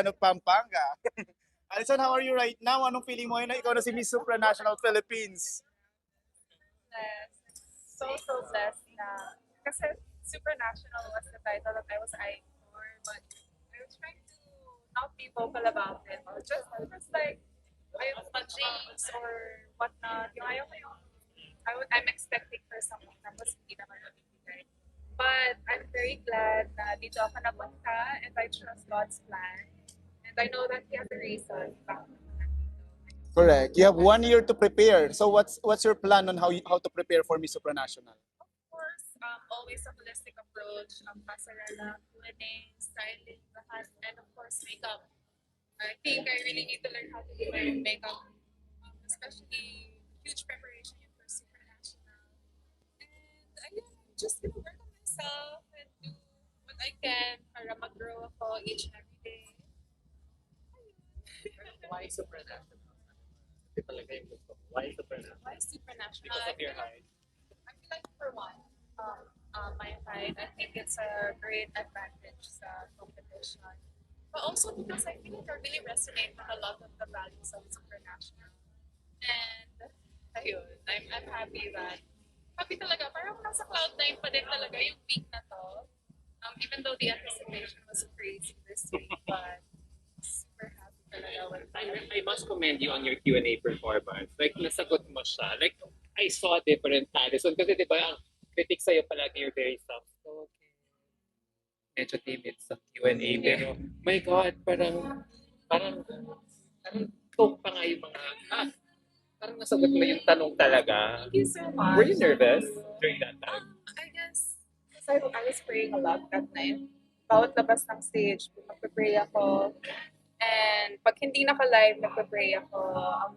Tagalog, Pampanga. Alison, how are you right now? Anong feeling mo na ikaw na si Miss Supranational Philippines? Blessed. So blessed na. Kasi Supernational was the title that I was eyeing for, but I was trying to not be vocal about it. Or just like, ayaw ko jinx or whatnot. Yung ayaw ko yung, I'm expecting for something tapos hindi naman mabibigay. But I'm very glad na dito ako napunta and I trust God's plan. And I know that He has a reason bakit ako nandito. Correct. You have 1 year to prepare. So what's your plan on how to prepare for Miss Supranational? Of course, always a holistic approach, pasarela, cleaning, styling, lahat, and of course, makeup. I think I really need to learn how to do my own makeup, especially huge preparation yun for Supernational. And ayun, I'm just gonna work on myself and do what I can para mag-grow ako each and every day. Why Supranational? Ito talaga yung gusto ko. Why Supranational? Why Supernational? Because of your height. I feel like for one, my height, I think it's a great advantage sa competition. But also because I feel like I really resonate with a lot of the values of Supernational. And ayun, I'm happy talaga. Parang nasa cloud 9 pa din talaga yung week na to. Even though the anticipation was crazy this week, but super happy talaga with I must commend you on your Q&A performance. Like, nasagot mo siya. Like, I saw different Alison. Kasi di ba, ang critic sa'yo palagi, you're very soft-spoken. Medyo timid sa Q&A. Pero, my God, parang coke pa nga yung mga, parang nasagot mo yung tanong talaga. Thank you so much. Were you nervous during that time? I guess, kasi I was praying a lot that night. Bawat labas ng stage, magpe-pray ako. And pag hindi naka-live, nagpe-pray ako.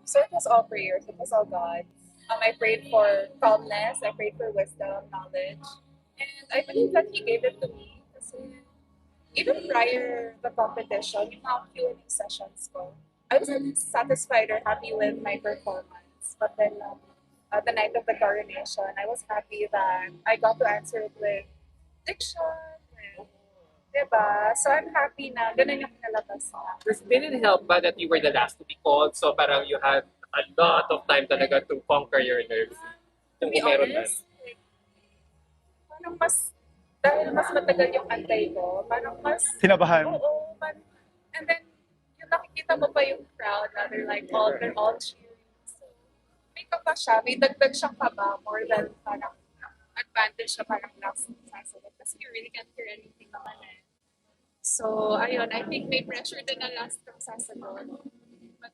So it was all prayers. It was all God. I prayed for calmness. I prayed for wisdom, knowledge. And I believe that He gave it to me. Kasi even prior the competition, yung mga Q&A sessions ko, I wasn't satisfied or happy with my performance. But then, the night of the coronation, I was happy that I got to answer it with diction, with, diba? So I'm happy na ganun yung pinalabas na. Didn't it help ba that you were the last to be called? So parang you had a lot of time talaga to conquer your nerves. To be Meron man. honest, like, parang dahil mas matagal yung antay ko, parang mas, Kinabahan. oo, and then, yung nakikita mo pa yung crowd na they're all cheering. So, may kaba siya, may dagdag siyang kaba more than parang advantage na parang last sasagot. Kasi you really can't hear anything naman eh. So, ayun, I think may pressure din na last kang sasagot. But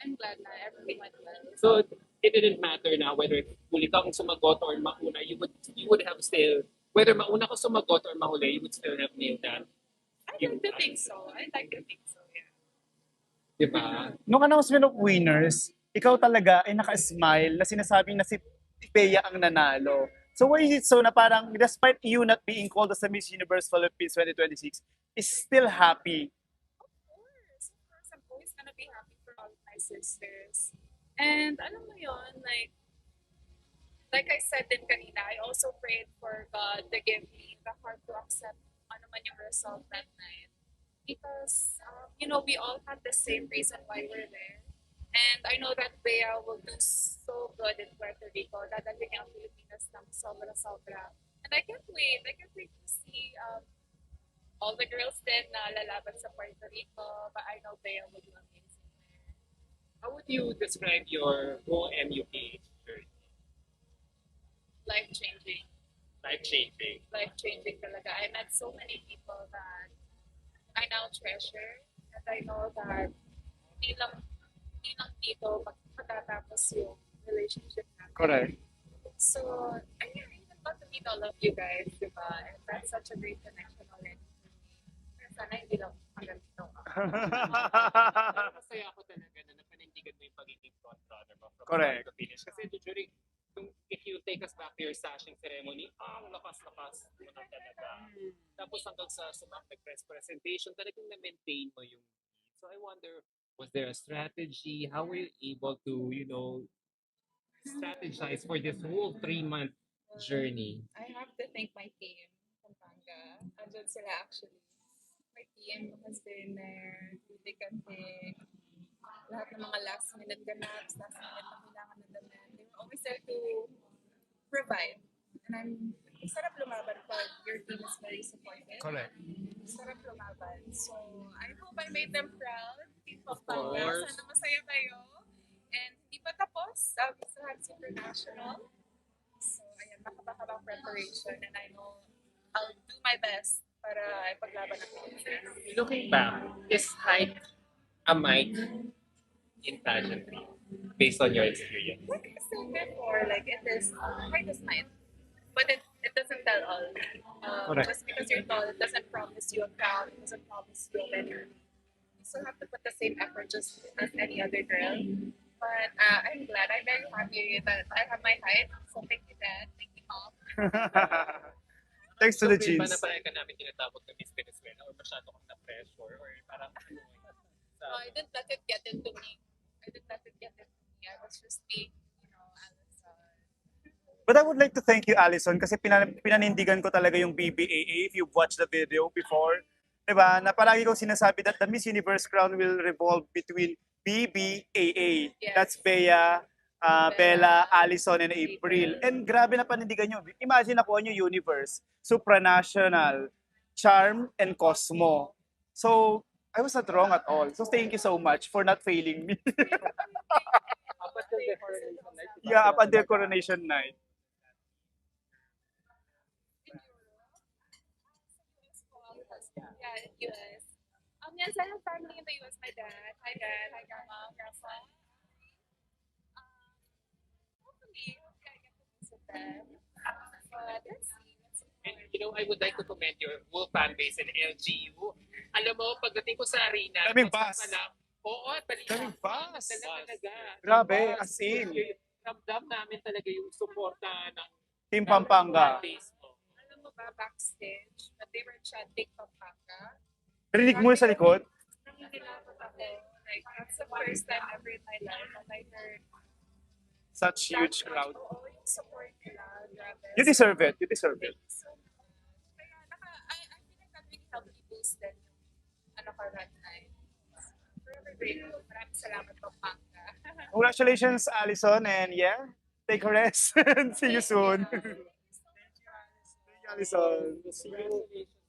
I'm glad na everything went well. So it didn't matter na whether huli ka kung sumagot or mauna, you would have still, whether mauna ka sumagot or mahuli, you would still have nailed that. I like to think so. Yeah. Diba? Nung announcement of winners, ikaw talaga ay naka-smile na sinasabing na si Bea ang nanalo. So why is it so na parang despite you not being called as the Miss Universe Philippines 2026, is still happy? Of course, I'm always gonna be happy for all of my sisters. And alam mo yun, like I said din kanina, I also prayed for God to give me the heart to accept ano man yung result that night. Because, we all had the same reason why we're there. And I know that Bea will do so good in Puerto Rico. Dadalhin niya ang Pilipinas ng sobra-sobra. And I can't wait. I can't wait to see all the girls din na lalaban sa Puerto Rico. But I know Bea will do amazing there. How would you describe your whole MUPH journey? Life-changing. Life-changing. Life-changing talaga. I met so many people that I now treasure. And I know that hindi lang dito matatapos yung relationship natin. Correct. So, I really got to meet all of you guys, diba? And that's such a great connection already for me. Pero sana hindi lang hanggang dito. Masaya ako talaga na napanindigan mo yung pagiging frontrunner mo from Correct. start to finish. Kasi during, if you take us back to your sashing ceremony, ang lakas-lakas mo na talaga. Tapos hanggang sa sumang press presentation, talagang na-maintain mo yung So I wonder, was there a strategy? How were you able to, strategize for this whole 3-month journey? I have to thank my team, Pampanga. Andyan sila actually. My team has been there last minute ganaps, last minute na kailangan ng damit. They were always there to provide. And sarap lumaban pag your team is very supportive. Correct. Sarap lumaban. So, I hope I made them proud. Team Of Pampanga, course. sana masaya kayo. And hindi pa tapos. We still have Supernational. So, ayan, makapakabang preparation. And I know I'll do my best para ipaglaban ang Pilipinas. Looking back, is height a mic in pageantry based on your experience? Like I said before, like it is height is height. But it doesn't tell all. Correct. Just because you're tall, it doesn't promise you a crown, it doesn't promise you a winner. You still have to put the same effort just as any other girl. But I'm glad, I'm very happy that I have my height. So thank you, Dad. Thank you, Mom. Thanks to the So, ba jeans. na parang ka namin tinatawag na Miss Venezuela or masyado kang na-pressure or parang ano sa... I didn't let it get into me. I didn't let it get into me. I was just being, Alison. But I would like to thank you, Allison, kasi pinanindigan ko talaga yung BBAA if you've watched the video before. Diba? Na palagi kong sinasabi that the Miss Universe crown will revolve between BBAA. Yes. That's Bea, Bella, Allison, and April. And grabe na panindigan nyo. Imagine nakuha nyo Universe, Supranational, Charm, and Cosmo. So, I was not wrong at all. So, thank you so much for not failing me. Up until the coronation night. Yeah, up until coronation night. Yeah, in US. Yes, I have family in the US. My dad. Hi, Dad. Hi, Grandma. Grandpa. Hopefully I get to visit them. But let's see. And you know, I would like to commend your whole fan base in LGU. Alam mo, pagdating ko sa arena, Daming basta bus. pala, oo, balita. Daming bus. Talaga. Grabe, Bus. as in. Ramdam namin talaga yung suporta ng Team Pampanga. fan base mo. Alam mo ba, backstage, but they were chanting Pampanga. Rinig mo sa likod? Nangingilabot ako. Like, that's the first time ever in my life that I heard Such that huge much. crowd. Oo, yung support nila. Grabe. You deserve it. You deserve it. Thank you so much. Kaya, I feel like that really helped me boost din yung ano ko that night. Forever grateful. Maraming salamat, Pampanga. Congratulations, Allison. And yeah, take a rest. And see you soon. Thank you so much. Allison. Congratulations.